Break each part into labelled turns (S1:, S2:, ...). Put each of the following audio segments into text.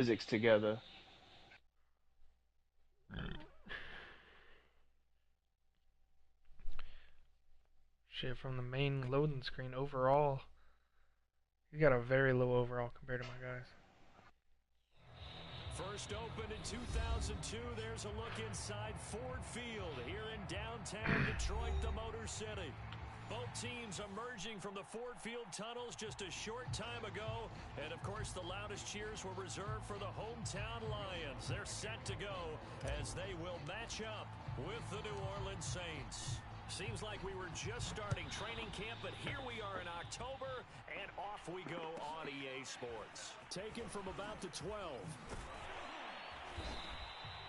S1: physics together.
S2: Shit, from the main loading screen overall, you got a very low overall compared to my guys.
S3: First opened in 2002, there's a look inside Ford Field here in downtown Detroit, the Motor City. Both teams emerging from the Ford Field tunnels just a short time ago. And, of course, the loudest cheers were reserved for the hometown Lions. They're set to go as they will match up with the New Orleans Saints. Seems like we were just starting training camp, but here we are in October, and off we go on EA Sports. Taken from about the 12.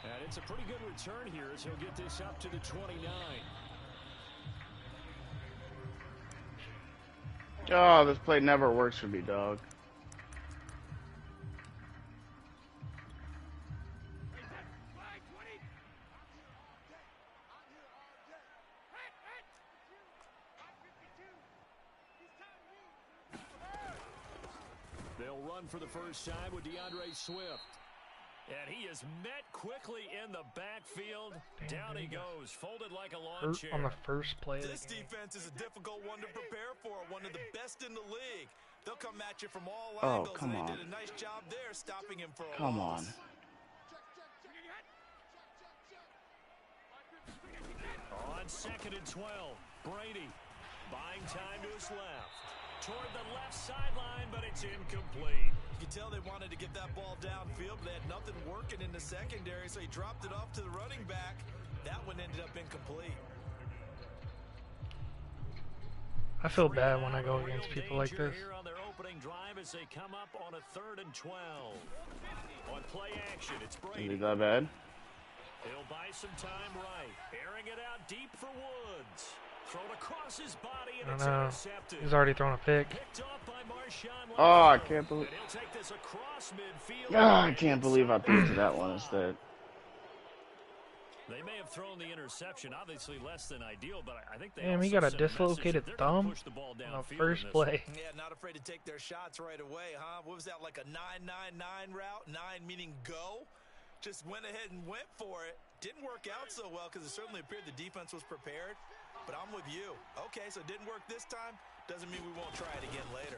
S3: And it's a pretty good return here as he'll get this up to the 29.
S1: Oh, this play never works for me, dog.
S3: They'll run for the first time with DeAndre Swift. And he is met quickly in the backfield. Down he goes, folded like a lawn chair.
S2: On the first play of the
S4: This
S2: game.
S4: defense is a difficult one to prepare for, one of the best in the league. They'll come at you from all
S1: Oh,
S4: angles,
S1: come
S4: and they
S1: on.
S4: did a nice job there stopping him for a
S1: Come
S4: loss.
S3: On 2nd and 12, Brady buying time to his left. Toward the left sideline, but it's incomplete.
S4: You can tell they wanted to get that ball downfield, but they had nothing working in the secondary, so he dropped it off to the running back. That one ended up incomplete.
S2: I feel bad when I go against people like this.
S3: Here on their opening drive as they come up on a 3rd and 12. On play action, it's Brady.
S1: Is it that bad?
S3: He'll buy some time right. Airing it out deep for Woods. Thrown across his body and it's intercepted.
S2: He's already thrown a pick.
S3: Picked off by Marshawn
S1: Oh, I
S3: Lattimore.
S1: can't believe.
S3: And he'll take this across midfield.
S1: Ah, I can't believe I threw to that one instead.
S3: They may have thrown the interception, obviously less than ideal, but I think they
S2: Damn, he
S3: also
S2: got a
S3: sent message
S2: dislocated
S3: that they're gonna
S2: thumb
S3: push the ball
S2: on the
S3: downfield
S2: first
S3: in this
S2: play.
S4: Yeah, not afraid to take their shots right away, huh? What was that, like a 9-9-9 route? 9 meaning go? Just went ahead and went for it. Didn't work out so well because it certainly appeared the defense was prepared. But I'm with you. Okay, so it didn't work this time. Doesn't mean we won't try it again later.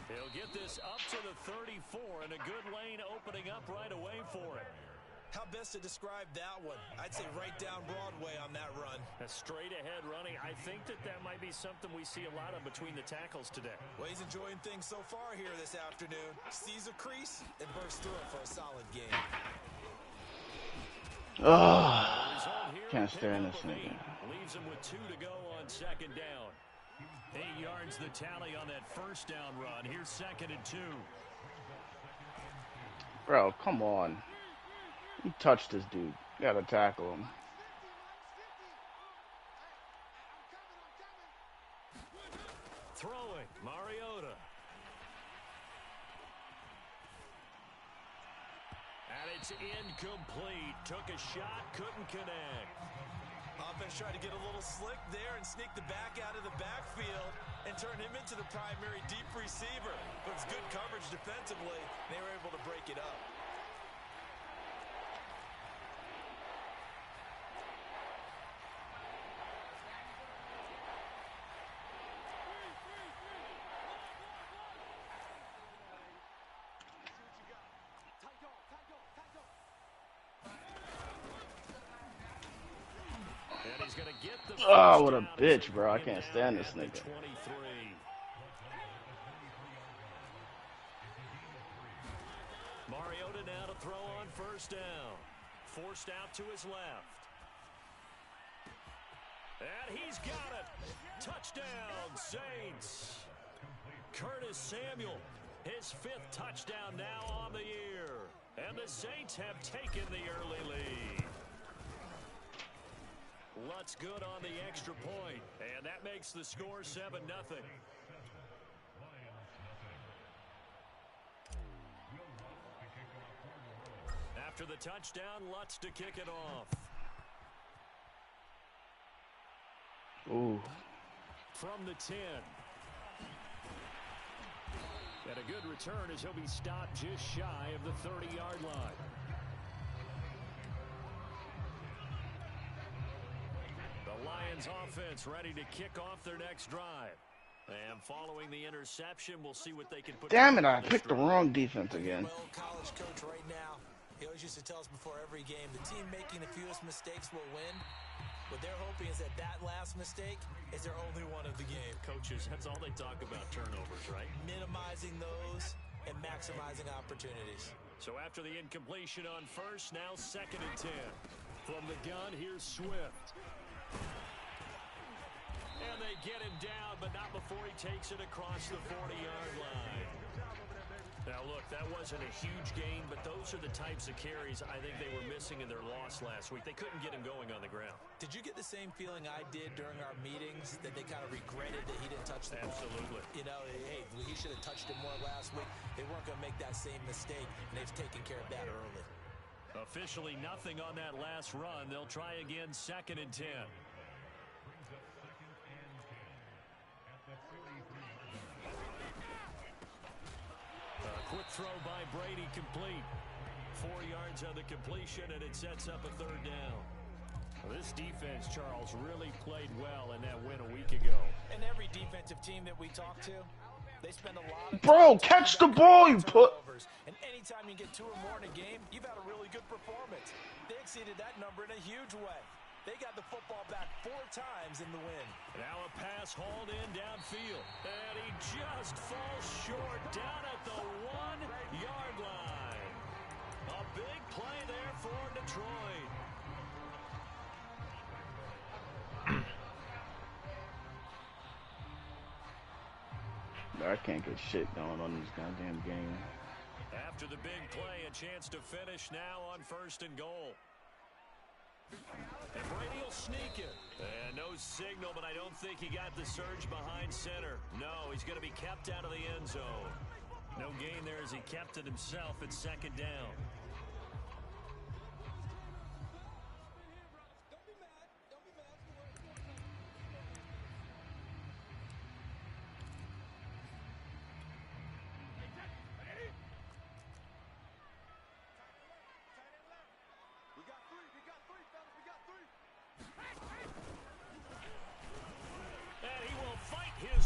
S3: He'll get this up to the 34, and a good lane opening up right away for it.
S4: How best to describe that one? I'd say right down Broadway on that run.
S3: A straight ahead running. I think that might be something we see a lot of between the tackles today.
S4: Well, he's enjoying things so far here this afternoon. Sees a crease and bursts through it for a solid game.
S1: Oh, can't stand this nigga.
S3: Leaves him with 2 to go on 2nd down. 8 yards the tally on that first down run. Here's 2nd and 2.
S1: Bro, come on. You touched this dude. You gotta tackle him.
S3: Throwing, Mariota. And it's incomplete. Took a shot, couldn't connect.
S4: Offense tried to get a little slick there and sneak the back out of the backfield and turn him into the primary deep receiver. But it's good coverage defensively. They were able to break it up.
S3: And he's going to get the
S1: Oh, what a bitch, bro. I can't stand this nigga.
S3: 23. Mariota now to throw on first down. Forced out to his left. And he's got it. Touchdown, Saints. Curtis Samuel, his 5th touchdown now on the year. And the Saints have taken the early lead. Lutz good on the extra point, and that makes the score 7-0. After the touchdown, Lutz to kick it off.
S1: Ooh.
S3: From the 10. And a good return as he'll be stopped just shy of the 30-yard line. The Lions offense ready to kick off their next drive. And following the interception, we'll see what they can put.
S1: Damn it, I picked the wrong defense again.
S4: Well, college coach right now, he always used to tell us before every game, the team making the fewest mistakes will win. What they're hoping is that last mistake is their only one of the game.
S3: Coaches, that's all they talk about, turnovers, right?
S4: Minimizing those and maximizing opportunities.
S3: So after the incompletion on first, now 2nd and 10. From the gun, here's Swift. And they get him down, but not before he takes it across the 40-yard line. Now, look, that wasn't a huge gain, but those are the types of carries I think they were missing in their loss last week. They couldn't get him going on the ground.
S4: Did you get the same feeling I did during our meetings, that they kind of regretted that he didn't touch the ball?
S3: Absolutely.
S4: You know, hey, he should have touched it more last week. They weren't going to make that same mistake, and they've taken care of that early.
S3: Officially nothing on that last run. They'll try again, 2nd and 10. Quick throw by Brady, complete. 4 yards on the completion, and it sets up a 3rd down. Well, this defense, Charles, really played well in that win a week ago.
S4: And every defensive team that we talk to, they spend a lot of
S1: Bro, catch the ball, you put.
S4: And anytime you get 2 or more in a game, you've had a really good performance. They exceeded that number in a huge way. They got the football back 4 times in the win.
S3: Now a pass hauled in downfield. And he just falls short down at the 1-yard line. A big play there for Detroit.
S1: I can't get shit going on this goddamn game.
S3: After the big play, a chance to finish now on 1st and goal. And Brady will sneak it. And no signal, but I don't think he got the surge behind center. No, he's going to be kept out of the end zone. No gain there as he kept it himself at 2nd down.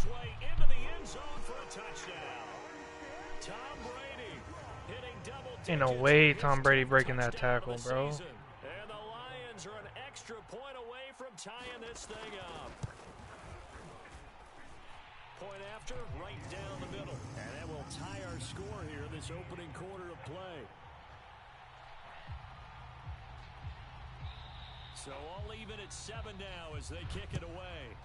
S3: Way into the end zone for a touchdown. Tom Brady hitting double digits.
S2: Ain't no way Tom Brady breaking that tackle, bro.
S3: And the Lions are an extra point away from tying this thing up. Point after, right down the middle. And that will tie our score here this opening quarter of play. So all even at 7 now as they kick it away.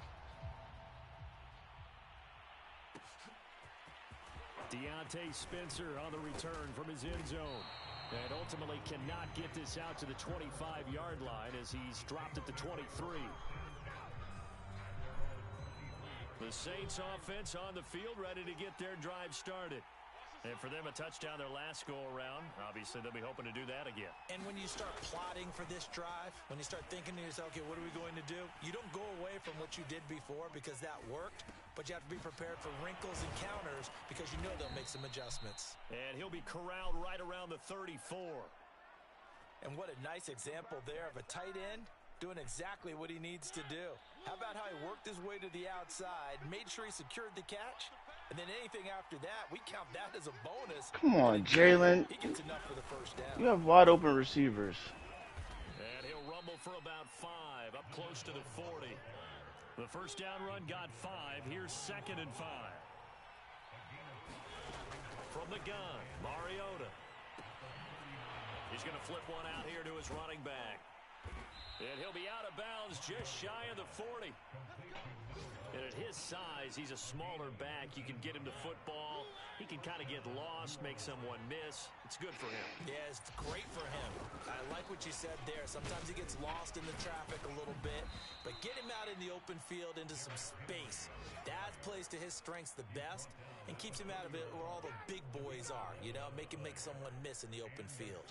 S3: Deontay Spencer on the return from his end zone. And ultimately cannot get this out to the 25-yard line as he's dropped at the 23. The Saints offense on the field ready to get their drive started. And for them, a touchdown their last go-around. Obviously, they'll be hoping to do that again.
S4: And when you start plotting for this drive, when you start thinking to yourself, okay, what are we going to do? You don't go away from what you did before because that worked, but you have to be prepared for wrinkles and counters because you know they'll make some adjustments.
S3: And he'll be corralled right around the 34.
S4: And what a nice example there of a tight end doing exactly what he needs to do. How about how he worked his way to the outside, made sure he secured the catch, and then anything after that, we count that as a bonus.
S1: Come on, Jalen.
S4: He gets enough for the first down.
S1: You have wide open receivers.
S3: And he'll rumble for about 5, up close to the 40. The first down run got 5. Here's 2nd and 5. From the gun, Mariota. He's going to flip one out here to his running back. And he'll be out of bounds just shy of the 40. And at his size, he's a smaller back. You can get him to football. He can kind of get lost, make someone miss. It's good for him.
S4: Yeah, it's great for him. I like what you said there. Sometimes he gets lost in the traffic a little bit. But get him out in the open field into some space. That plays to his strengths the best and keeps him out of it where all the big boys are. You know, make him make someone miss in the open field.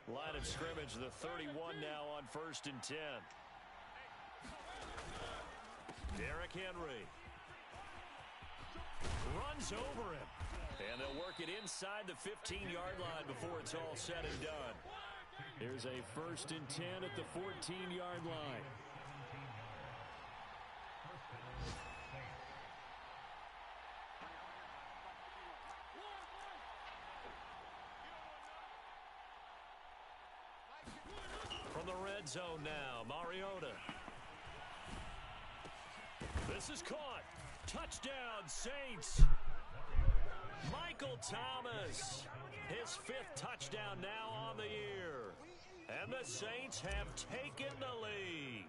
S3: Line of scrimmage, the 31 now on 1st and 10. Derrick Henry runs over him. And they'll work it inside the 15-yard line before it's all said and done. Here's a 1st and 10 at the 14-yard line. From the red zone now, Mariota. This is caught. Touchdown, Saints. Michael Thomas, his 5th touchdown now on the year. And the Saints have taken the lead.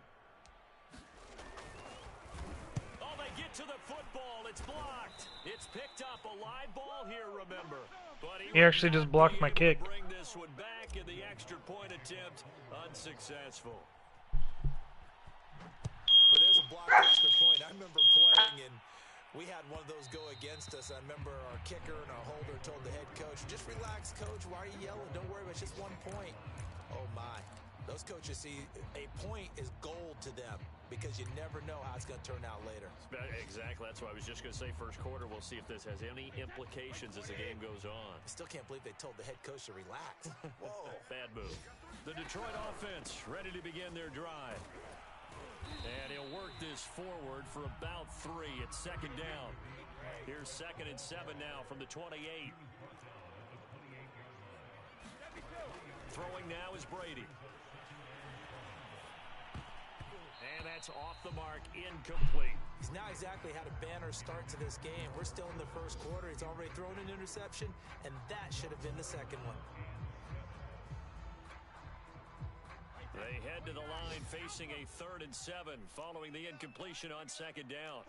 S3: Oh, they get to the football. It's blocked. It's picked up. A live ball here, remember. But
S2: He actually just blocked my kick.
S3: Bring this one back, and the extra point attempt unsuccessful.
S4: But there's a blocked extra point. I remember playing, and we had one of those go against us. I remember our kicker and our holder told the head coach, just relax, coach. Why are you yelling? Don't worry about it. It's just 1 point. Oh, my. Those coaches see a point is gold to them because you never know how it's going to turn out later.
S3: Exactly. That's what I was just going to say. First quarter, we'll see if this has any implications as the game goes on.
S4: I still can't believe they told the head coach to relax. Whoa.
S3: Bad move. The Detroit offense ready to begin their drive. And he'll work this forward for about 3. It's 2nd down. Here's 2nd and 7 now from the 28. Throwing now is Brady. And that's off the mark, incomplete.
S4: He's now exactly had a banner start to this game. We're still in the first quarter. He's already thrown an interception, and that should have been the second one.
S3: They head to the line facing a 3rd and 7 following the incompletion on 2nd down.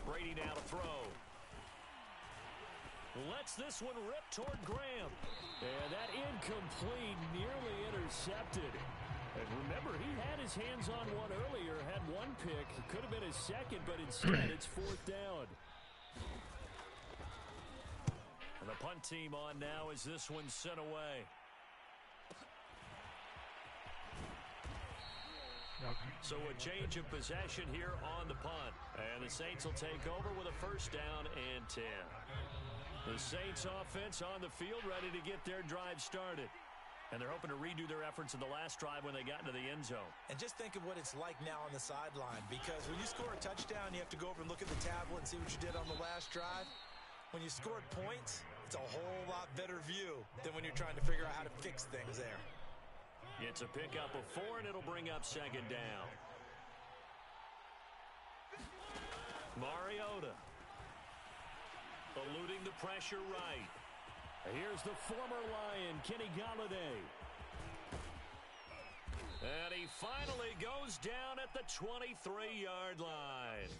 S3: Brady now to throw. Lets this one rip toward Graham. And that incomplete, nearly intercepted. And remember, he had his hands on one earlier, had 1 pick. It could have been his 2nd, but instead it's 4th down. And the punt team on now as this one's sent away. So a change of possession here on the punt. And the Saints will take over with a 1st down and 10. The Saints offense on the field ready to get their drive started. And they're hoping to redo their efforts in the last drive when they got into the end zone.
S4: And just think of what it's like now on the sideline. Because when you score a touchdown, you have to go over and look at the tablet and see what you did on the last drive. When you scored points, it's a whole lot better view than when you're trying to figure out how to fix things there.
S3: It's a pickup of 4, and it'll bring up 2nd down. Mariota. Eluding the pressure right. Here's the former Lion, Kenny Golladay. And he finally goes down at the 23-yard line.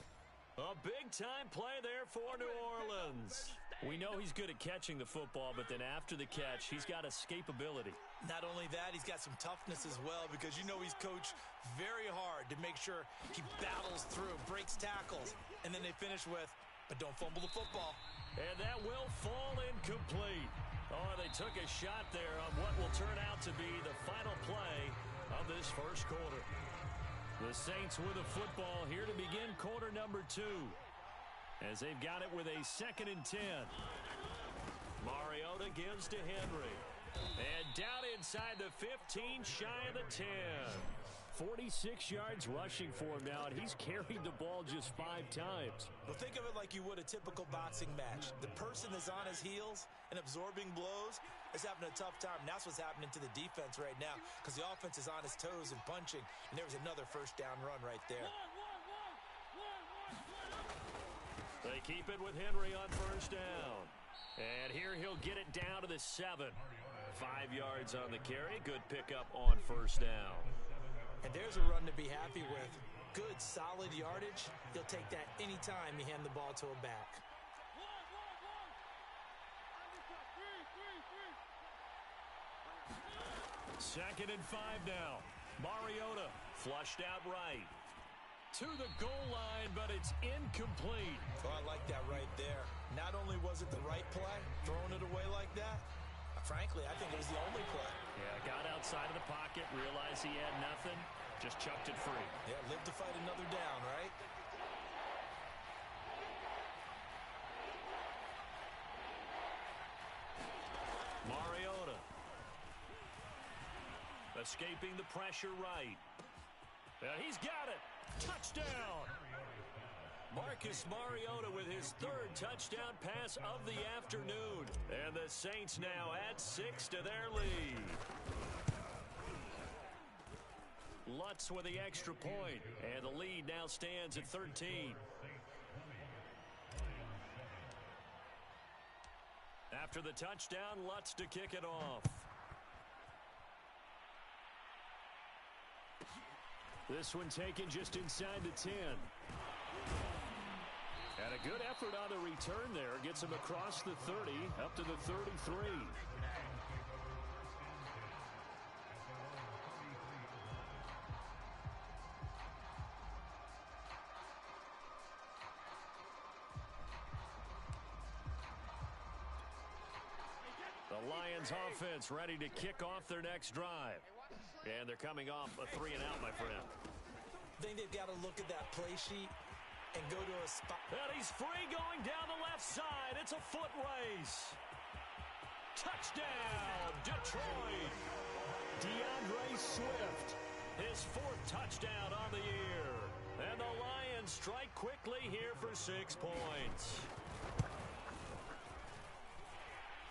S3: A big-time play there for New Orleans. We know he's good at catching the football, but then after the catch, he's got escapability.
S4: Not only that, he's got some toughness as well because you know he's coached very hard to make sure he battles through, breaks tackles, and then they finish with, but don't fumble the football.
S3: And that will fall incomplete. Oh, they took a shot there on what will turn out to be the final play of this first quarter. The Saints with the football here to begin quarter number 2. As they've got it with a 2nd and 10. Mariota gives to Henry. And down inside the 15, shy of the 10. 46 yards rushing for him now, and he's carried the ball just 5 times.
S4: Well, think of it like you would a typical boxing match. The person is on his heels and absorbing blows is having a tough time. And that's what's happening to the defense right now because the offense is on his toes and punching, and there was another 1st down run right there.
S3: They keep it with Henry on 1st down. And here he'll get it down to the 7. 5 yards on the carry. Good pickup on 1st down.
S4: And there's a run to be happy with. Good, solid yardage. He'll take that anytime you hand the ball to him back.
S3: Second and 5 now. Mariota flushed out right. To the goal line, but it's incomplete.
S4: Oh, I like that right there. Not only was it the right play, throwing it away like that, frankly, I think it was the only play.
S3: Yeah, got outside of the pocket, realized he had nothing. Just chucked it free.
S4: Yeah, live to fight another down, right?
S3: Mariota. Escaping the pressure right. And he's got it. Touchdown. Marcus Mariota with his third touchdown pass of the afternoon. And the Saints now add 6 to their lead. Lutz with the extra point. And the lead now stands at 13. After the touchdown, Lutz to kick it off. This one taken just inside the 10. And a good effort on the return there. Gets him across the 30, up to the 33. The Lions offense ready to kick off their next drive. And they're coming off a 3-and-out, my friend.
S4: I think they've got to look at that play sheet and go to a spot.
S3: And he's free going down the left side. It's a foot race. Touchdown, Detroit. DeAndre Swift, his 4th touchdown on the year. And the Lions strike quickly here for 6 points.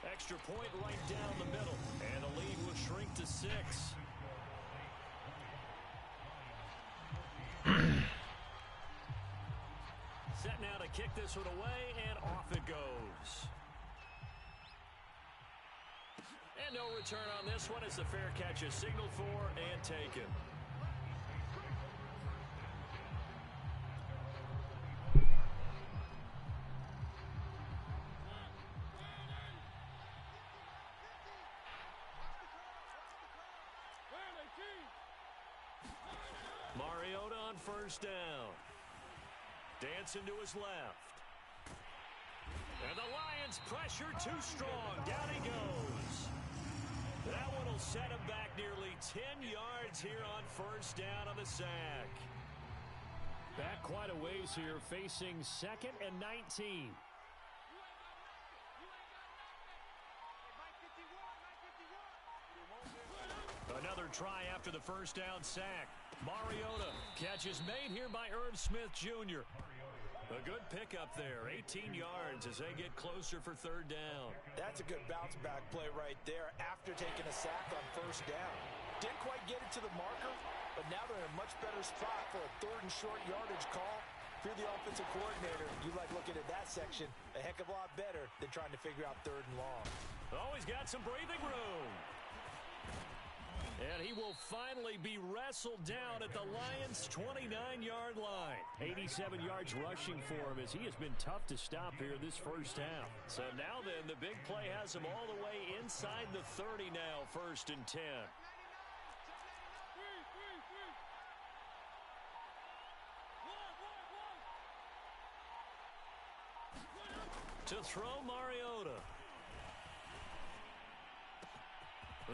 S3: Extra point right down the middle. And the lead will shrink to 6. Set now to kick this one away, and off it goes. And no return on this one as the fair catch is signaled for and taken. Mariota on first down. Dancing to his left. And the Lions pressure too strong. Down he goes. That one will set him back nearly 10 yards here on first down on the sack. Back quite a ways here, facing 2nd and 19. Another try after the first down sack. Mariota, catch is made here by Irv Smith Jr. A good pickup there, 18 yards as they get closer for 3rd down.
S4: That's a good bounce back play right there after taking a sack on first down. Didn't quite get it to the marker, but now they're in a much better spot for a 3rd and short yardage call. If you're the offensive coordinator, you like looking at that section a heck of a lot better than trying to figure out 3rd and long.
S3: Always got some breathing room. And he will finally be wrestled down at the Lions' 29-yard line. 87 yards rushing for him as he has been tough to stop here this first half. So now then, the big play has him all the way inside the 30 now, 1st and 10. To throw Mariota.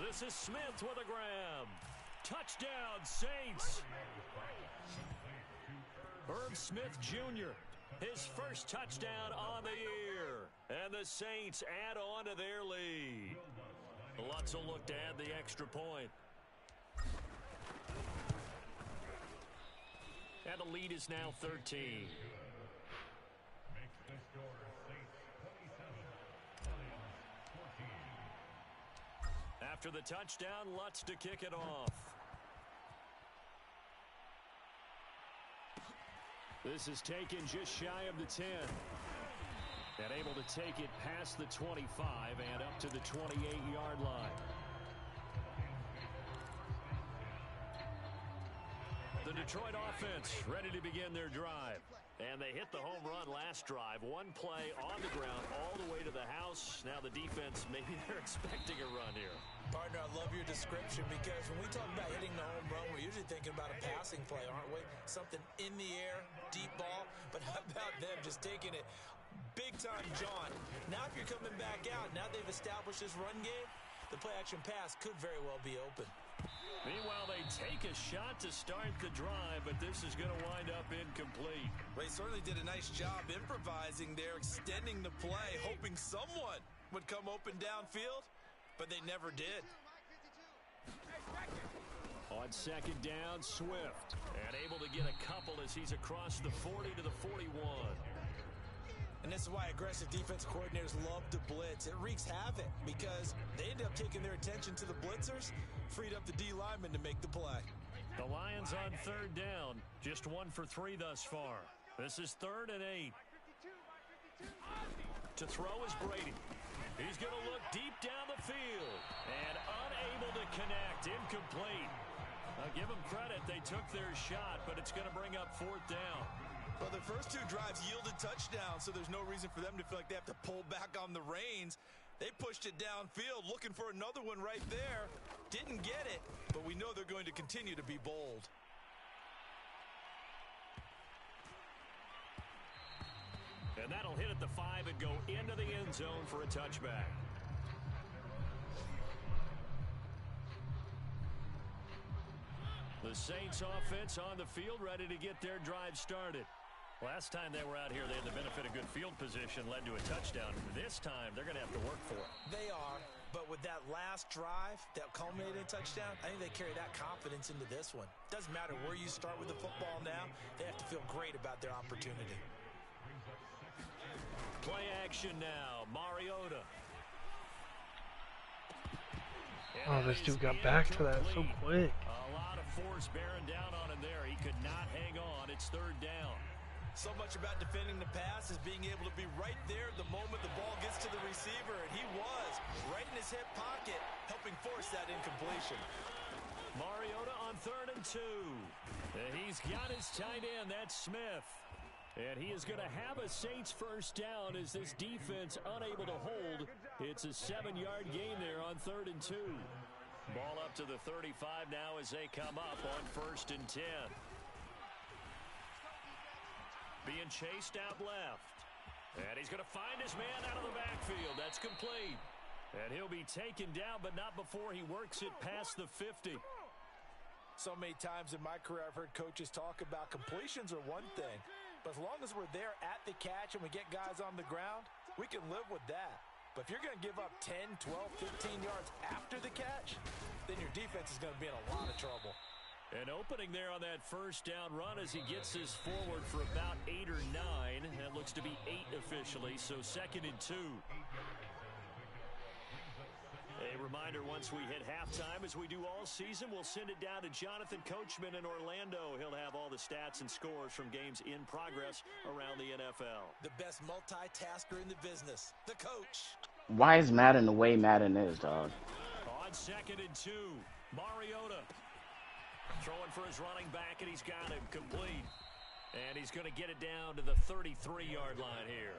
S3: This is Smith with a grab. Touchdown, Saints. Irv Smith Jr., his first touchdown on the year. And the Saints add on to their lead. Lutz will look to add the extra point. And the lead is now 13. After the touchdown, Lutz to kick it off. This is taken just shy of the 10. And able to take it past the 25 and up to the 28-yard line. The Detroit offense ready to begin their drive. And they hit the home run last drive. One play on the ground all the way to the house. Now the defense, maybe they're expecting a run here.
S4: Partner, I love your description because when we talk about hitting the home run, we're usually thinking about a passing play, aren't we? Something in the air, deep ball. But how about them just taking it big-time John? Now if you're coming back out, now they've established this run game, the play-action pass could very well be open.
S3: Meanwhile, they take a shot to start the drive, but this is going to wind up incomplete.
S4: They certainly did a nice job improvising there, extending the play, hoping someone would come open downfield, but they never did.
S3: On second down, Swift. And able to get a couple as he's across the 40 to the 41.
S4: And this is why aggressive defense coordinators love to blitz. It wreaks havoc because they end up taking their attention to the blitzers, freed up the D lineman to make the play.
S3: The Lions on third down. Just 1 for 3 thus far. This is 3rd and 8. To throw is Brady. He's going to look deep down the field. And unable to connect. Incomplete. I'll give them credit. They took their shot, but it's going to bring up 4th down.
S4: Well, the first 2 drives yielded touchdowns, so there's no reason for them to feel like they have to pull back on the reins. They pushed it downfield, looking for another one right there. Didn't get it, but we know they're going to continue to be bold.
S3: And that'll hit at the 5 and go into the end zone for a touchback. The Saints offense on the field, ready to get their drive started. Last time they were out here, they had the benefit of good field position, led to a touchdown. This time, they're going to have to work for it.
S4: They are, but with that last drive that culminated in a touchdown, I think they carry that confidence into this one. Doesn't matter where you start with the football now, they have to feel great about their opportunity.
S3: Play action now, Mariota.
S2: Oh, this dude got back to that so quick.
S3: A lot of force bearing down on him there. He could not hang on. It's 3rd down.
S4: So much about defending the pass is being able to be right there the moment the ball gets to the receiver, and he was right in his hip pocket, helping force that incompletion.
S3: Mariota on 3rd and 2. And he's got his tight end. That's Smith. And he is going to have a Saints first down as this defense unable to hold. It's a 7-yard gain there on 3rd and 2. Ball up to the 35 now as they come up on 1st and 10. Being chased out left. And he's going to find his man out of the backfield. That's complete. And he'll be taken down, but not before he works it past the 50.
S4: So many times in my career, I've heard coaches talk about completions are one thing. But as long as we're there at the catch and we get guys on the ground, we can live with that. But if you're going to give up 10, 12, 15 yards after the catch, then your defense is going to be in a lot of trouble.
S3: An opening there on that first down run as he gets this forward for about 8 or 9. That looks to be 8 officially, so 2nd and 2. A reminder, once we hit halftime, as we do all season, we'll send it down to Jonathan Coachman in Orlando. He'll have all the stats and scores from games in progress around the NFL.
S4: The best multitasker in the business, the coach.
S1: Why is Madden the way Madden is, dog?
S3: On 2nd and 2, Mariota throwing for his running back, and he's got him complete. And he's going to get it down to the 33-yard line here.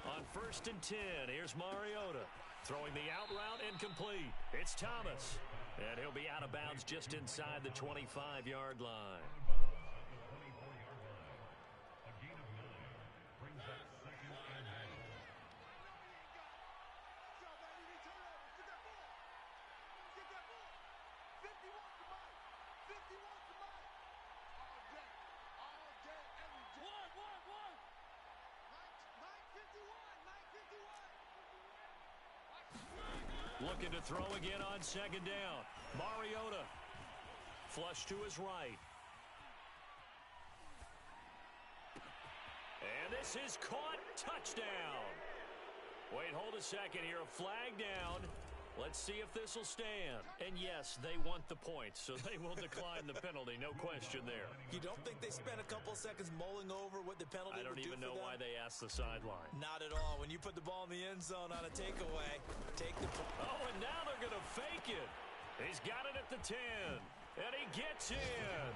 S3: On 1st and 10, here's Mariota. Throwing the out route incomplete. It's Thomas. And he'll be out of bounds just inside the 25-yard line. Looking to throw again on 2nd down. Mariota. Flush to his right. And this is caught. Touchdown. Wait, hold a second here. A flag down. Let's see if this will stand. And yes, they want the points, so they will decline the penalty. No question there.
S4: You don't think they spent a couple seconds mulling over what the penalty would do for them?
S3: I don't even know why they asked the sideline.
S4: Not at all. When you put the ball in the end zone on a takeaway, take the...
S3: Oh, and now they're going to fake it. He's got it at the 10. And he gets in.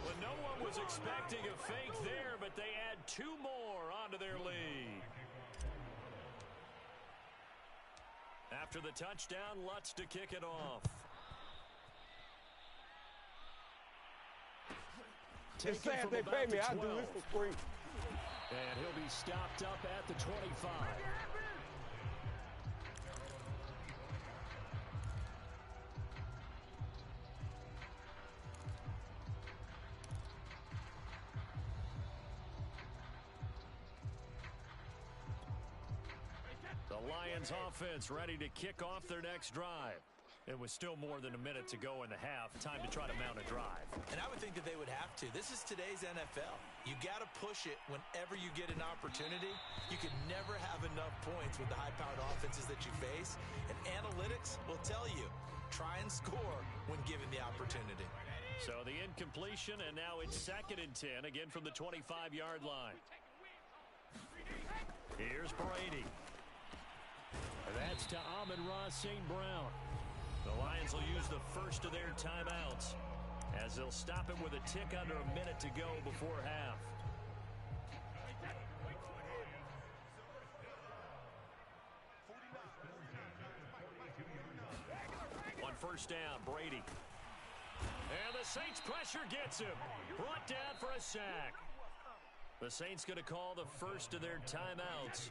S3: Well, no one was expecting a fake there, but they add 2 more onto their lead. After the touchdown, Lutz to kick it off.
S1: It's sad they pay me. I'll do this for free.
S3: And he'll be stopped up at the 25. The Lions offense ready to kick off their next drive. It was still more than a minute to go in the half. Time to try to mount a drive.
S4: And I would think that they would have to. This is today's NFL. You got to push it whenever you get an opportunity. You can never have enough points with the high-powered offenses that you face. And analytics will tell you, try and score when given the opportunity.
S3: So the incompletion, and now it's 2nd and 10, again from the 25-yard line. Here's Brady. That's to Amon-Ra St. Brown. The Lions will use the first of their timeouts as they'll stop him with a tick under a minute to go before half. On 1st down, Brady. And the Saints pressure gets him. Brought down for a sack. The Saints going to call the first of their timeouts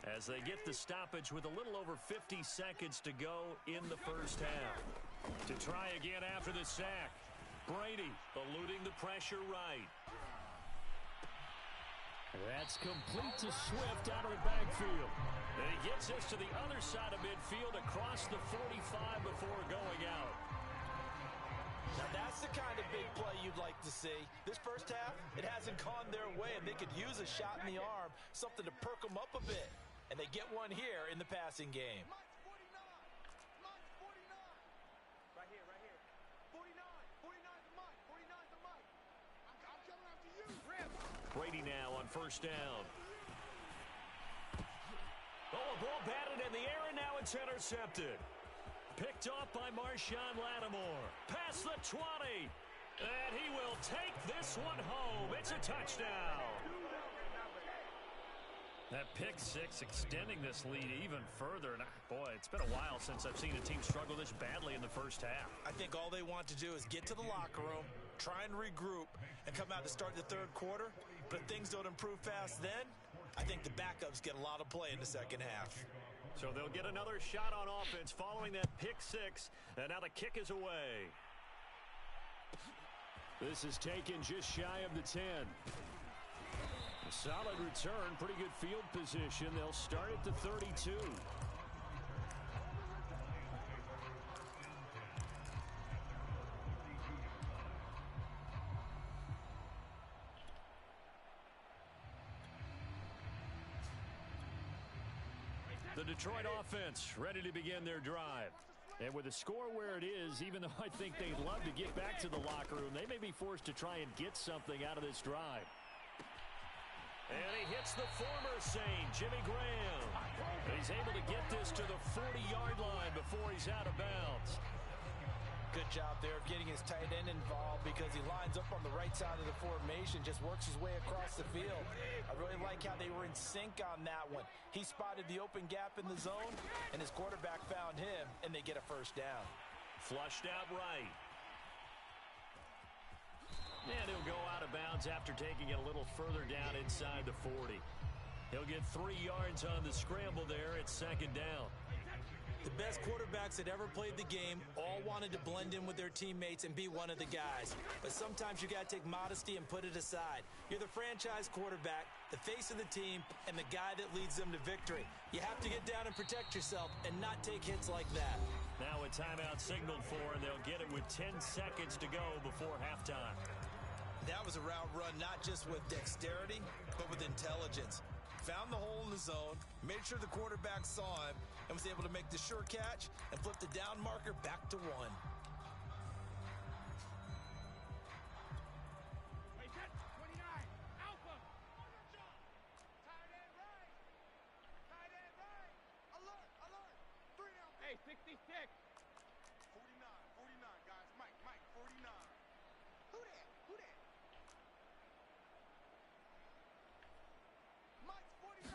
S3: as they get the stoppage with a little over 50 seconds to go in the first half. To try again after the sack, Brady eluding the pressure right. That's complete to Swift out of the backfield. And he gets us to the other side of midfield across the 45 before going out.
S4: Now that's the kind of big play you'd like to see. This first half, it hasn't gone their way, and they could use a shot in the arm, something to perk them up a bit. And they get one here in the passing game.
S5: Right here. 49 the Mike. 49 the Mike. I'm coming after you. Rip.
S3: Brady now on 1st down. Oh, a ball batted in the air, and now it's intercepted. Picked off by Marshawn Lattimore. Past the 20. And he will take this one home. It's a touchdown. That pick six extending this lead even further. And boy, it's been a while since I've seen a team struggle this badly in the first half.
S4: I think all they want to do is get to the locker room, try and regroup, and come out to start the 3rd quarter. But if things don't improve fast then, I think the backups get a lot of play in the 2nd half.
S3: So they'll get another shot on offense following that pick six. And now the kick is away. This is taken just shy of the 10. A solid return, pretty good field position. They'll start at the 32. The Detroit offense ready to begin their drive. And with the score where it is, even though I think they'd love to get back to the locker room, they may be forced to try and get something out of this drive. And he hits the former Saint, Jimmy Graham. And he's able to get this to the 40-yard line before he's out of bounds.
S4: Good job there of getting his tight end involved because he lines up on the right side of the formation, just works his way across the field. I really like how they were in sync on that one. He spotted the open gap in the zone, and his quarterback found him, and they get a first down.
S3: Flushed out right. And he'll go out of bounds after taking it a little further down inside the 40. He'll get 3 yards on the scramble there at 2nd down.
S4: The best quarterbacks that ever played the game all wanted to blend in with their teammates and be one of the guys. But sometimes you got to take modesty and put it aside. You're the franchise quarterback, the face of the team, and the guy that leads them to victory. You have to get down and protect yourself and not take hits like that.
S3: Now a timeout signaled for, and they'll get it with 10 seconds to go before halftime.
S4: That was a route run not just with dexterity, but with intelligence. Found the hole in the zone, made sure the quarterback saw him, and was able to make the sure catch and flip the down marker back to 1.
S5: Hey, 66. 49, guys. Mike, 49. Who that? Mike's 49.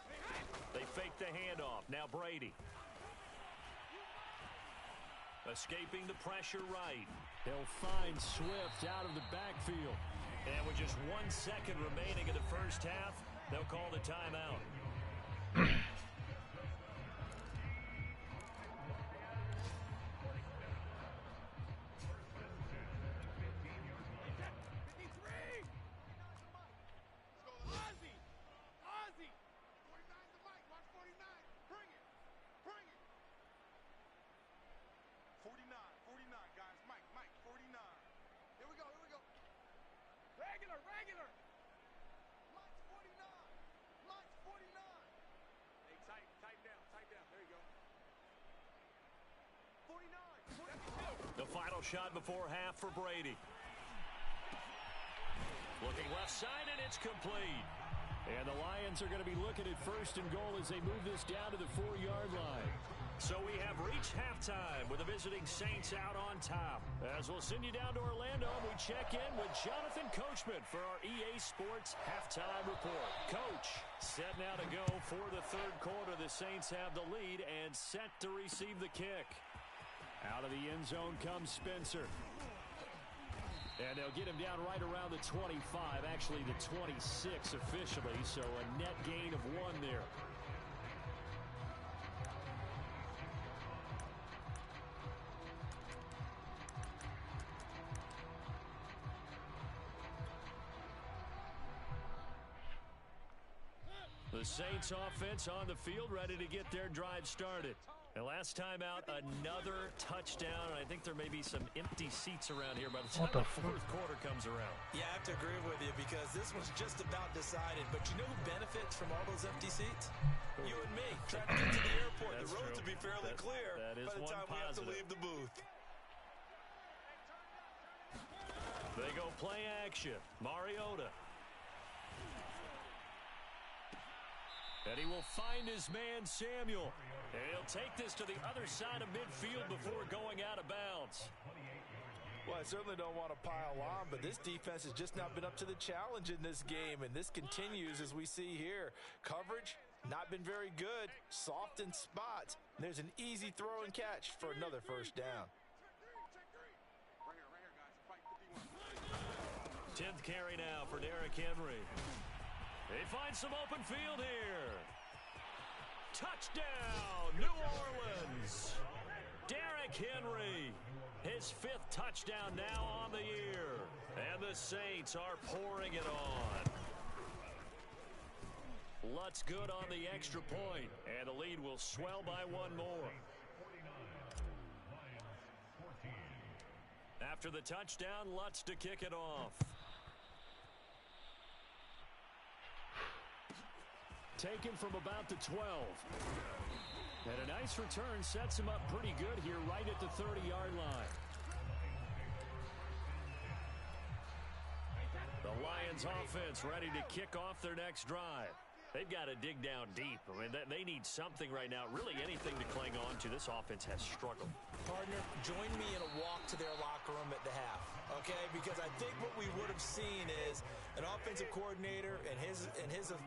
S3: They fake the handoff. Now Brady. Escaping the pressure right. They'll find Swift out of the backfield. And with just 1 second remaining in the first half, they'll call the timeout.
S5: Regular. Mike's 49. Mike's 49. Hey, tighten down. There you go. 49.
S3: The final shot before half for Brady. Looking left side, and it's complete. And the Lions are going to be looking at first and goal as they move this down to the 4-yard line. So we have reached halftime with the visiting Saints out on top. As we'll send you down to Orlando, we check in with Jonathan Coachman for our EA Sports Halftime Report. Coach, set now to go for the third quarter. The Saints have the lead and set to receive the kick. Out of the end zone comes Spencer. And they'll get him down right around the 25, actually the 26 officially, so a net gain of 1 there. The Saints offense on the field ready to get their drive started. And last time out, another touchdown. I think there may be some empty seats around here by the time the fourth quarter comes around.
S4: Yeah, I have to agree with you because this one's just about decided. But you know who benefits from all those empty seats? You and me. Trying to get to the airport. The roads will be fairly clear
S3: that is
S4: by the time we have to leave the booth.
S3: They go play action. Mariota. And he will find his man, Samuel. And he'll take this to the other side of midfield before going out of bounds.
S4: Well, I certainly don't want to pile on, but this defense has just not been up to the challenge in this game, and this continues as we see here. Coverage, not been very good, soft in spots. There's an easy throw and catch for another first down.
S3: 10th carry now for Derrick Henry. They find some open field here. Touchdown, New Orleans. Derrick Henry, his 5th touchdown now on the year. And the Saints are pouring it on. Lutz good on the extra point, and the lead will swell by 1 more. After the touchdown, Lutz to kick it off. Taken from about the 12. And a nice return sets him up pretty good here right at the 30-yard line. The Lions offense ready to kick off their next drive. They've got to dig down deep. I mean, they need something right now, really anything to cling on to. This offense has struggled.
S4: Partner, join me in a walk to their locker room at the half, okay? Because I think what we would have seen is an offensive coordinator and his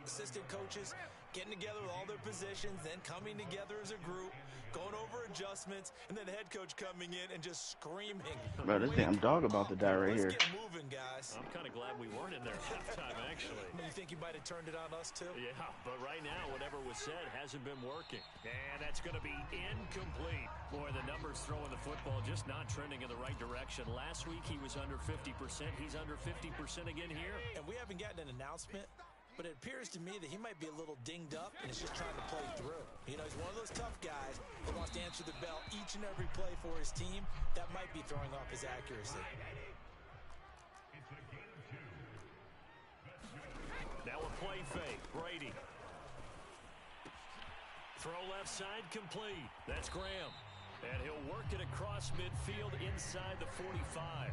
S4: assistant coaches getting together with all their positions, then coming together as a group, going over adjustments, and then the head coach coming in and just screaming.
S1: Bro, this damn dog about to die right here.
S4: Let's get moving, guys.
S3: I'm kind of glad we weren't in there halftime, actually.
S4: You think you might have turned it on us, too?
S3: Yeah, but right now, whatever was said hasn't been working. And that's going to be incomplete. Boy, the numbers throwing the football just not trending in the right direction. Last week, he was under 50%. He's under 50% again here.
S4: And we haven't gotten an announcement, but it appears to me that he might be a little dinged up and is just trying to play through. You know, he's one of those tough guys that wants to answer the bell each and every play for his team. That might be throwing off his accuracy.
S3: Now a play fake. Brady. Throw left side complete. That's Graham. And he'll work it across midfield inside the 45.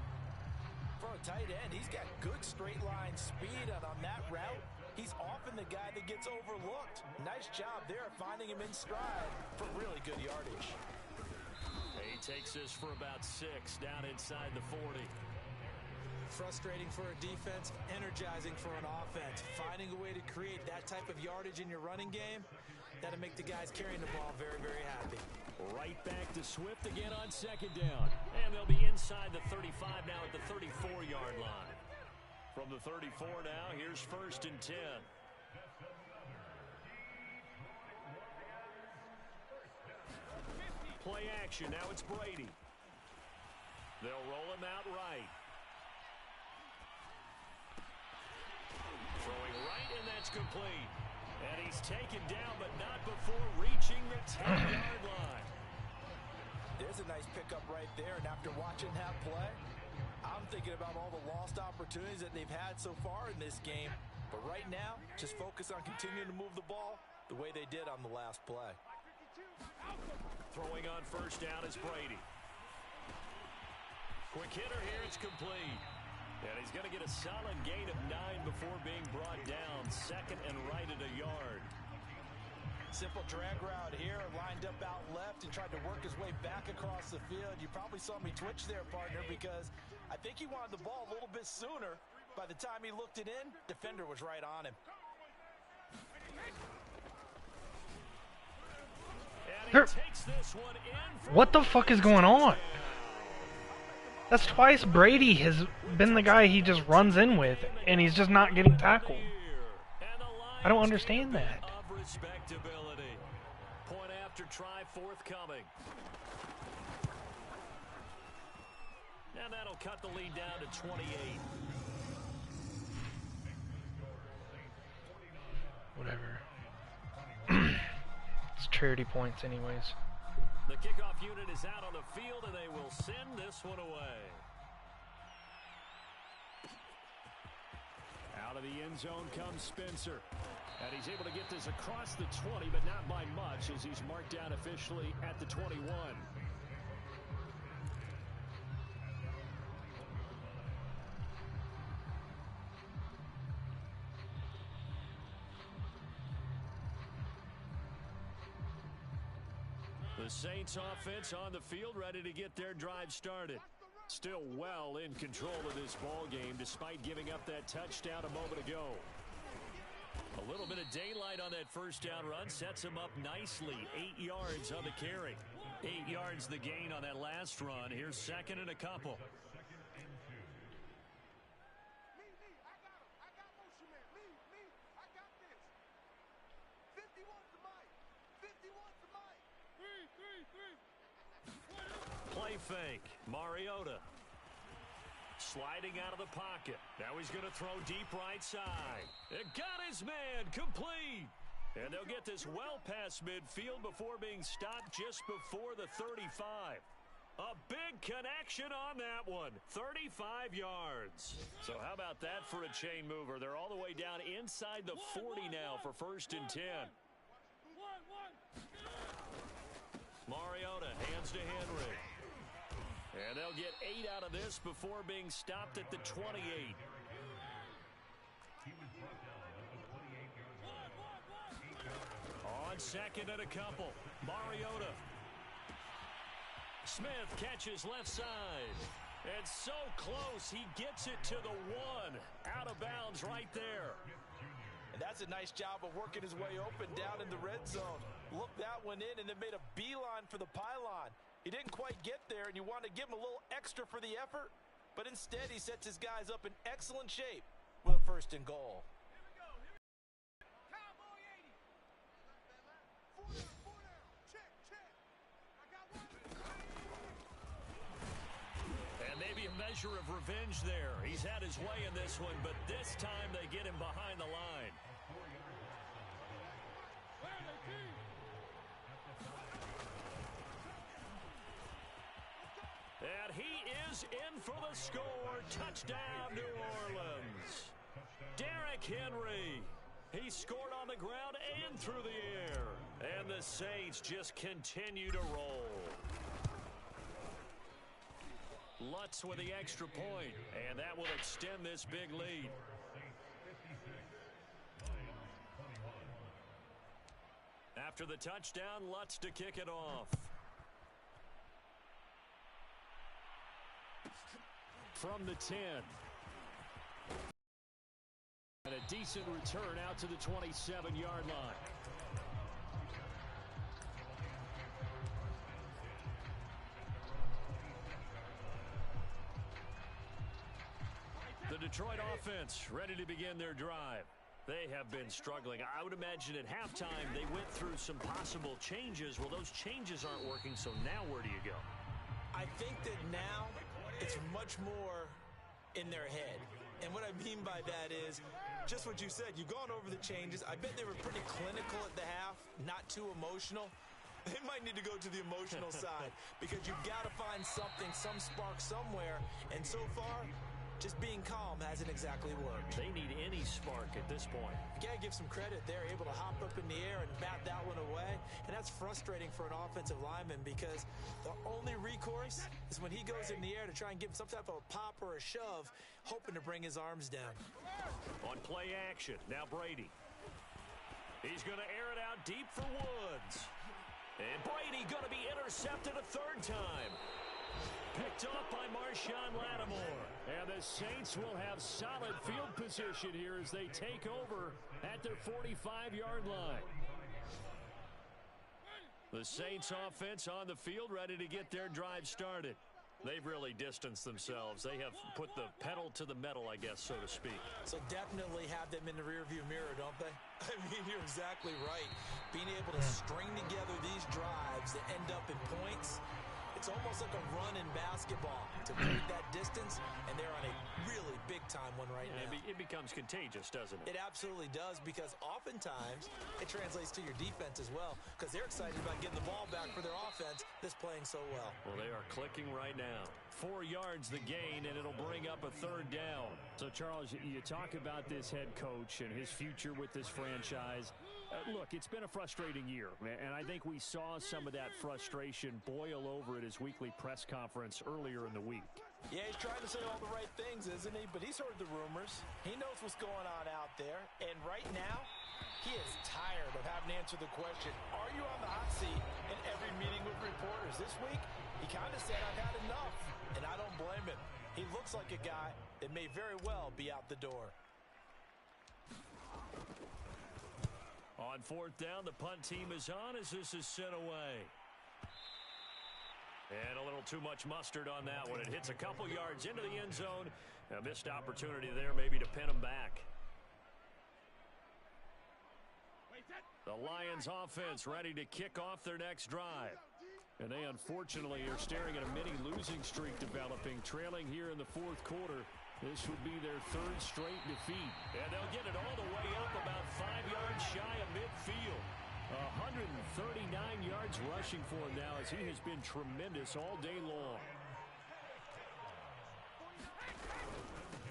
S4: For a tight end, he's got good straight line speed, and on that route, he's often the guy that gets overlooked. Nice job there finding him in stride for really good yardage.
S3: He takes this for about 6 down inside the 40.
S4: Frustrating for a defense, energizing for an offense. Finding a way to create that type of yardage in your running game, that'll make the guys carrying the ball very, very happy.
S3: Right back to Swift again on second down. And they'll be inside the 35 now at the 34-yard line. From the 34 now, here's 1st and 10. Play action. Now it's Brady. They'll roll him out right. Throwing right, and that's complete. And he's taken down, but not before reaching the 10-yard line.
S4: There's a nice pickup right there, and after watching that play, I'm thinking about all the lost opportunities that they've had so far in this game. But right now, just focus on continuing to move the ball the way they did on the last play.
S3: Throwing on 1st down is Brady. Quick hitter here, it's complete. And he's going to get a solid gain of 9 before being brought down. 2nd and right at a yard.
S4: Simple drag route here, lined up out left and tried to work his way back across the field. You probably saw me twitch there, partner, because I think he wanted the ball a little bit sooner. By the time he looked it in, defender was right on him.
S3: Takes this one in.
S2: What the fuck is going on? That's twice Brady has been the guy he just runs in with, and he's just not getting tackled. I don't understand that.
S3: Respectability. Point after try forthcoming. And that'll cut the lead down to 28.
S2: Whatever. It's charity points anyways.
S3: The kickoff unit is out on the field, and they will send this one away. Out of the end zone comes Spencer. And he's able to get this across the 20, but not by much, as he's marked down officially at the 21. The Saints offense on the field, ready to get their drive started. Still well in control of this ball game, despite giving up that touchdown a moment ago. A little bit of daylight on that 1st down run sets him up nicely. 8 yards on the carry. 8 yards the gain on that last run. Here's 2nd and a couple.
S5: I got motion man. Me, I got this. 50 wants the mic. 50 wants the mic. 3.
S3: Play fake. Mariota. Sliding out of the pocket. Now he's going to throw deep right side. It got his man. Complete. And they'll get this well past midfield before being stopped just before the 35. A big connection on that one. 35 yards. So how about that for a chain mover? They're all the way down inside the 40 now for 1st and 10. Mariota hands to Henry. And they'll get 8 out of this before being stopped at the 28. On 2nd and a couple, Mariota. Smith catches left side. And so close, he gets it to the 1. Out of bounds right there.
S4: And that's a nice job of working his way open down in the red zone. Looked that one in and then made a beeline for the pylon. He didn't quite get there, and you want to give him a little extra for the effort, but instead he sets his guys up in excellent shape with a 1st and goal.
S5: Cowboy 80. 4 down. Check. I got one.
S3: And maybe a measure of revenge there. He's had his way in this one, but this time they get him behind the line. And he is in for the score. Touchdown, New Orleans. Derrick Henry. He scored on the ground and through the air. And the Saints just continue to roll. Lutz with the extra point, and that will extend this big lead. After the touchdown, Lutz to kick it off. From the 10. And a decent return out to the 27-yard line. Detroit offense ready to begin their drive. They have been struggling. I would imagine at halftime they went through some possible changes. Well, those changes aren't working, so now where do you go?
S4: I think that now it's much more in their head. And what I mean by that is just what you said. You've gone over the changes. I bet they were pretty clinical at the half, not too emotional. They might need to go to the emotional side because you've got to find something, some spark somewhere. And so far, just being calm hasn't exactly worked.
S3: They need any spark at this point.
S4: You got to give some credit. They're able to hop up in the air and bat that one away. And that's frustrating for an offensive lineman because the only recourse is when he goes in the air to try and give some type of a pop or a shove, hoping to bring his arms down.
S3: On play action, now Brady. He's going to air it out deep for Woods. And Brady going to be intercepted a third time. Picked off by Marshawn Lattimore. And the Saints will have solid field position here as they take over at their 45-yard line. The Saints offense on the field ready to get their drive started. They've really distanced themselves. They have put the pedal to the metal, I guess, so to speak.
S4: So definitely have them in the rearview mirror, don't they? I mean, you're exactly right. Being able to string together these drives that end up in points, it's almost like a run in basketball to create that distance, and they're on a really big-time one right now.
S3: It becomes contagious, doesn't it?
S4: It absolutely does, because oftentimes it translates to your defense as well, because they're excited about getting the ball back for their offense that's playing so well.
S3: Well, they are clicking right now. 4 yards the gain, and it'll bring up a third down.
S6: So, Charles, you talk about this head coach and his future with this franchise. Look, it's been a frustrating year, and I think we saw some of that frustration boil over at his weekly press conference earlier in the week.
S4: Yeah, he's trying to say all the right things, isn't he? But he's heard the rumors. He knows what's going on out there. And right now, he is tired of having to answer the question, are you on the hot seat in every meeting with reporters? This week, he kind of said, I've had enough. And I don't blame him. He looks like a guy that may very well be out the door.
S3: On fourth down, the punt team is on as this is sent away. And a little too much mustard on that one. It hits a couple yards into the end zone. A missed opportunity there maybe to pin them back. The Lions offense ready to kick off their next drive. And they unfortunately are staring at a mini losing streak developing, trailing here in the fourth quarter. This would be their third straight defeat. And they'll get it all the way up about 5 yards shy of midfield.
S6: 139 yards rushing for him now as he has been tremendous all day long.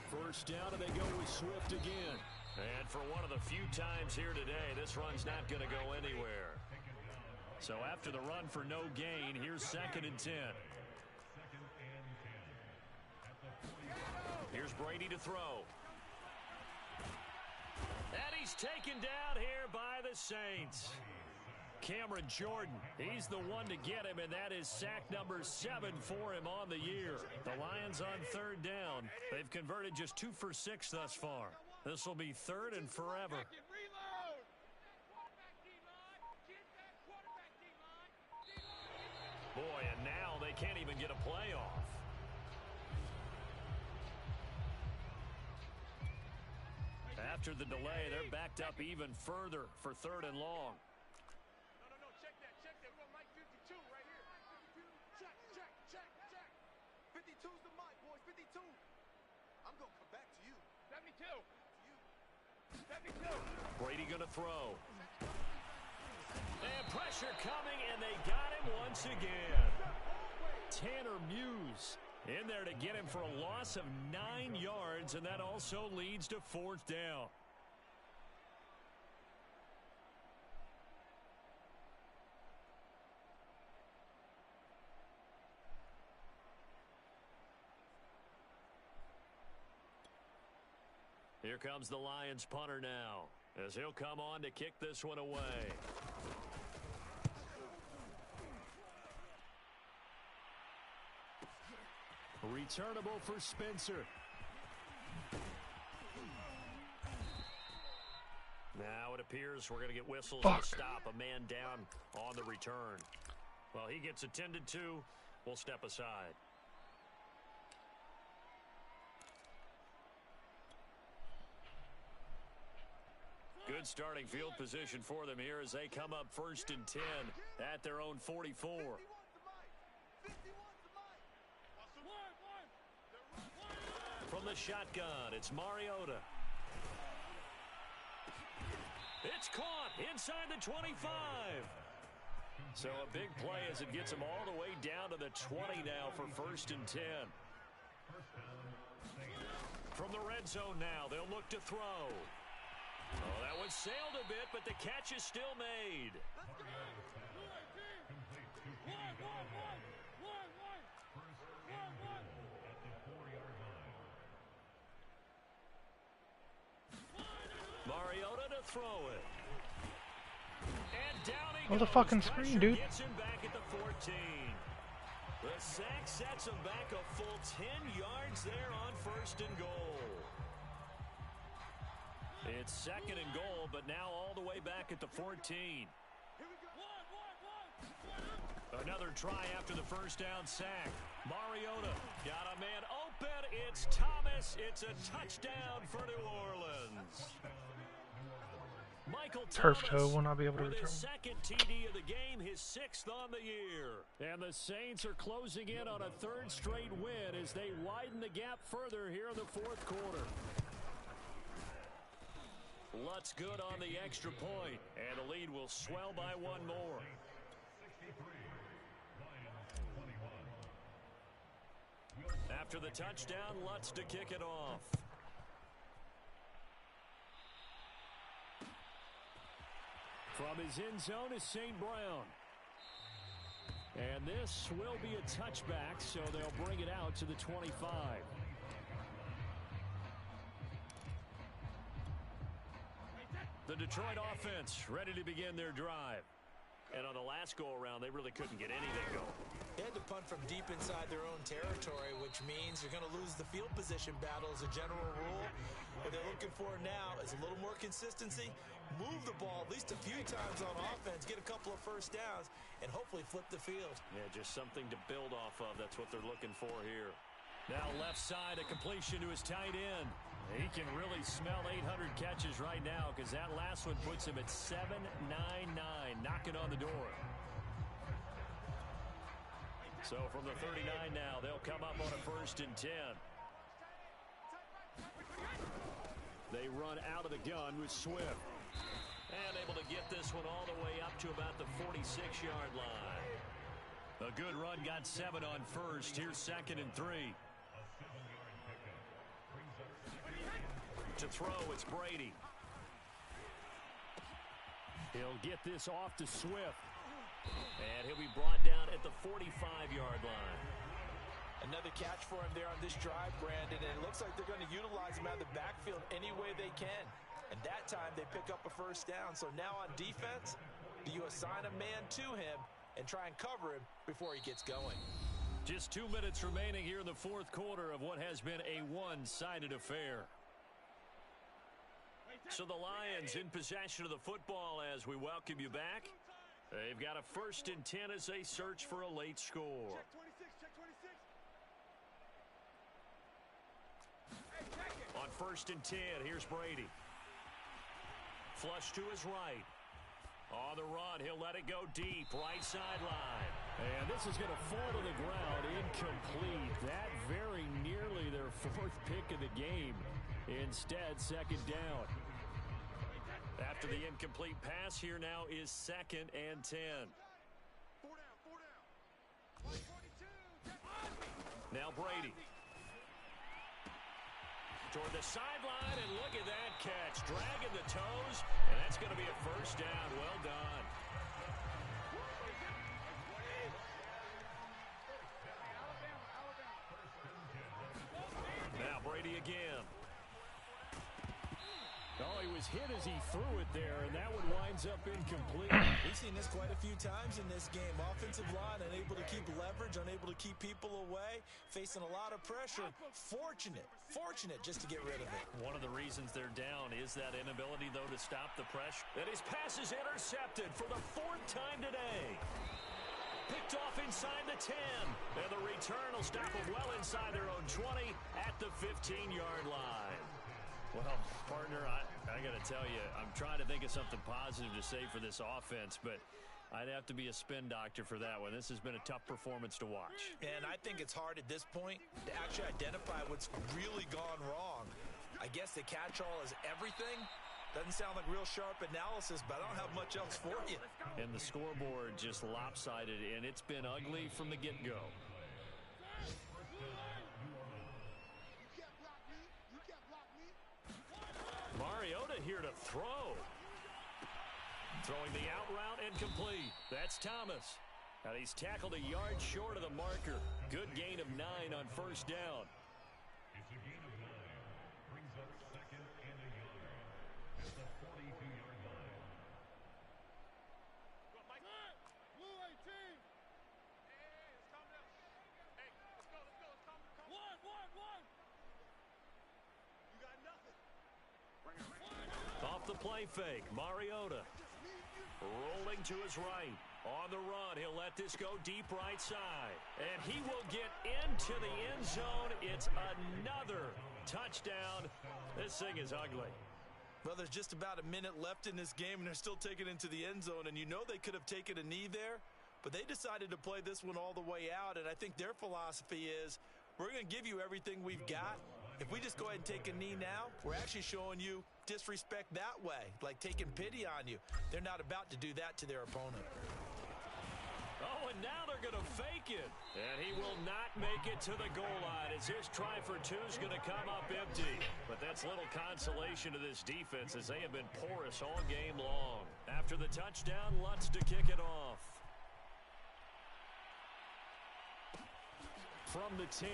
S6: First down, and they go with Swift again.
S3: And for one of the few times here today, this run's not going to go anywhere. So after the run for no gain, here's 2nd and 10. Here's Brady to throw. And he's taken down here by the Saints. Cameron Jordan, he's the one to get him, and that is sack number 7 for him on the year. The Lions on third down. They've converted just 2 for 6 thus far. This will be 3rd and forever. Boy, and now they can't even get a play off. After the delay, they're backed up even further for 3rd and long.
S5: No, check that. We're on Mike 52 right here. 52, check. 52's the mic, boys, 52. I'm going to come back to you. 72. To you. 72.
S3: Brady going to throw. And pressure coming, and they got him once again. Tanner Muse in there to get him for a loss of 9 yards, and that also leads to 4th down. Here comes the Lions punter now, as he'll come on to kick this one away.
S6: Returnable for Spencer.
S3: Now it appears we're going to get whistles
S2: Fuck.
S3: to stop a man down on the return. Well, he gets attended to. We'll step aside. Good starting field position for them here as they come up 1st and 10 at their own 44. From the shotgun, it's Mariota. It's caught inside the 25. So a big play as it gets them all the way down to the 20 now for 1st and 10. From the red zone now, they'll look to throw. Oh, that one sailed a bit, but the catch is still made. Mariota to throw it. And down he goes.
S2: the fucking screen, dude.
S3: Gets him back at the 14. The sack sets him back a full 10 yards there on 1st and goal. It's 2nd and goal, but now all the way back at the 14. Another try after the 1st down sack. Mariota got a man open. It's Thomas. It's a touchdown for New Orleans. Michael
S2: Turf
S3: Thomas
S2: toe will not be able to
S3: with
S2: return.
S3: his 2nd TD of the game, his 6th on the year.
S6: And the Saints are closing in on a 3rd straight win as they widen the gap further here in the 4th quarter.
S3: Lutz good on the extra point, and the lead will swell by one more. After the touchdown, Lutz to kick it off.
S6: From his end zone is St. Brown. And this will be a touchback, so they'll bring it out to the 25.
S3: The Detroit offense ready to begin their drive. And on the last go-around, they really couldn't get anything going.
S4: They had to punt from deep inside their own territory, which means you're going to lose the field position battle as a general rule. What they're looking for now is a little more consistency, move the ball at least a few times on offense, get a couple of 1st downs, and hopefully flip the field.
S3: Yeah, just something to build off of. That's what they're looking for here. Now left side, a completion to his tight end. He can really smell 800 catches right now because that last one puts him at 799, knocking on the door. So from the 39 now, they'll come up on a 1st and 10.
S6: They run out of the gun with Swift.
S3: And able to get this one all the way up to about the 46-yard line. A good run, got 7 on 1st. Here's 2nd and 3. To throw, it's Brady.
S6: He'll get this off to Swift.
S3: And he'll be brought down at the 45-yard line.
S4: Another catch for him there on this drive, Brandon, and it looks like they're going to utilize him out of the backfield any way they can. And that time they pick up a 1st down. So now on defense, do you assign a man to him and try and cover him before he gets going?
S3: Just 2 minutes remaining here in the 4th quarter of what has been a one-sided affair. So the Lions in possession of the football as we welcome you back. They've got a 1st and 10 as they search for a late score. On 1st and 10, here's Brady. Flush to his right. On the run, he'll let it go deep, right sideline.
S6: And this is going to fall to the ground, incomplete. That very nearly their 4th pick of the game. Instead, 2nd down.
S3: After the incomplete pass, here now is 2nd and 10. Now Brady. Toward the sideline, and look at that catch. Dragging the toes, and that's going to be a 1st down. Well done. Now Brady again.
S6: Oh, he was hit as he threw it there, and that one winds up incomplete.
S4: We've seen this quite a few times in this game. Offensive line unable to keep leverage, unable to keep people away, facing a lot of pressure. Fortunate just to get rid of it.
S3: One of the reasons they're down is that inability, though, to stop the pressure. And his pass is intercepted for the 4th time today. Picked off inside the 10. And the return will stop them well inside their own 20 at the 15-yard line.
S6: Well, partner, I got to tell you, I'm trying to think of something positive to say for this offense, but I'd have to be a spin doctor for that one. This has been a tough performance to watch.
S4: And I think it's hard at this point to actually identify what's really gone wrong. I guess the catch-all is everything. Doesn't sound like real sharp analysis, but I don't have much else for you.
S6: And the scoreboard just lopsided, and it's been ugly from the get-go. Mariota here to throw. Throwing the out route incomplete. That's Thomas. And he's tackled a yard short of the marker. Good gain of 9 on first down.
S7: It's a gain of 9. Brings up second and a yard at the 42-yard line.
S5: Blue 18. Hey, let's calm down. Hey, let's go. One. You got nothing.
S6: Off the play fake, Mariota. Rolling to his right. On the run, he'll let this go deep right side. And he will get into the end zone. It's another touchdown. This thing is ugly.
S4: Well, there's just about a minute left in this game, and they're still taking it into the end zone. And you know they could have taken a knee there, but they decided to play this one all the way out. And I think their philosophy is, we're going to give you everything we've got. If we just go ahead and take a knee now, we're actually showing you disrespect that way, like taking pity on you. They're not about to do that to their opponent.
S6: Oh, and now they're going to fake it. And he will not make it to the goal line as this try for two is going to come up empty. But that's little consolation to this defense as they have been porous all game long. After the touchdown, Lutz to kick it off. From the 10.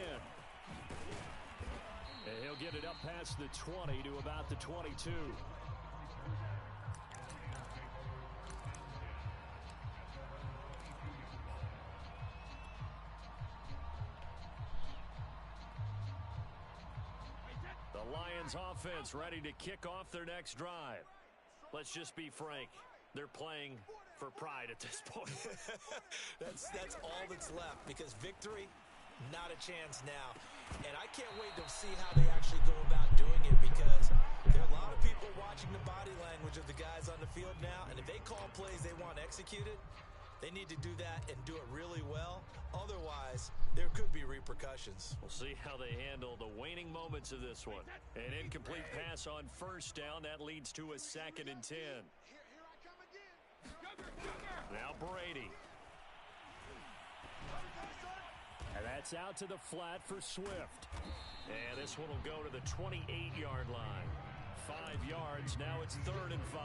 S6: And he'll get it up past the 20 to about the 22. The Lions offense ready to kick off their next drive. Let's just be frank. They're playing for pride at this point.
S4: That's all that's left, because victory, not a chance now. And I can't wait to see how they actually go about doing it, because there are a lot of people watching the body language of the guys on the field now, and if they call plays they want executed, they need to do that and do it really well. Otherwise, there could be repercussions.
S6: We'll see how they handle the waning moments of this one. An incomplete pass on first down. That leads to a 2nd and 10.
S5: Here I come again.
S6: Now Brady. And that's out to the flat for Swift. And this one will go to the 28-yard line. 5 yards. Now it's 3rd and 5.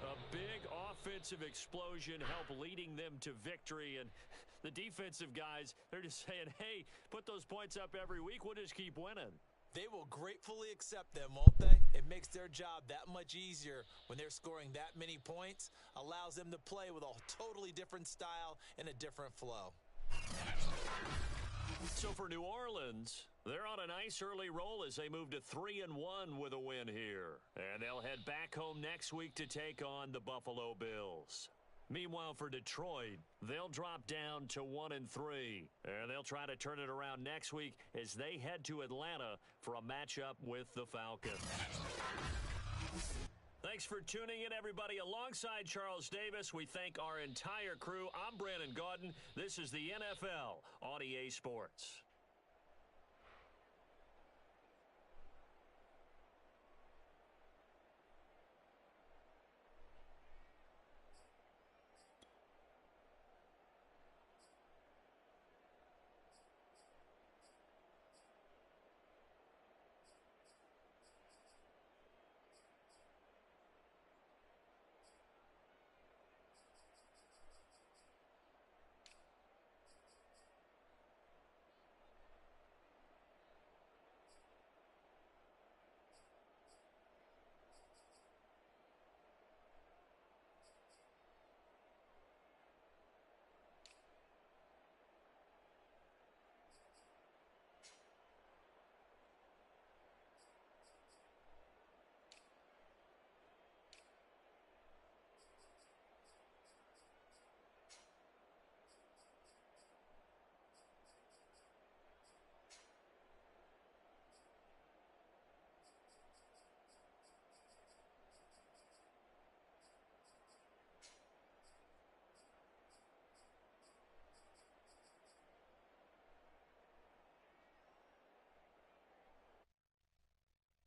S6: A big offensive explosion helped leading them to victory, and the defensive guys, they're just saying, hey, put those points up every week, we'll just keep winning.
S4: They will gratefully accept them, won't they? It makes their job that much easier when they're scoring that many points, allows them to play with a totally different style and a different flow.
S6: So for New Orleans, they're on a nice early roll as they move to 3-1 with a win here. And they'll head back home next week to take on the Buffalo Bills. Meanwhile, for Detroit, they'll drop down to 1-3. And they'll try to turn it around next week as they head to Atlanta for a matchup with the Falcons. Thanks for tuning in, everybody. Alongside Charles Davis, we thank our entire crew. I'm Brandon Gaudin. This is the NFL on EA Sports.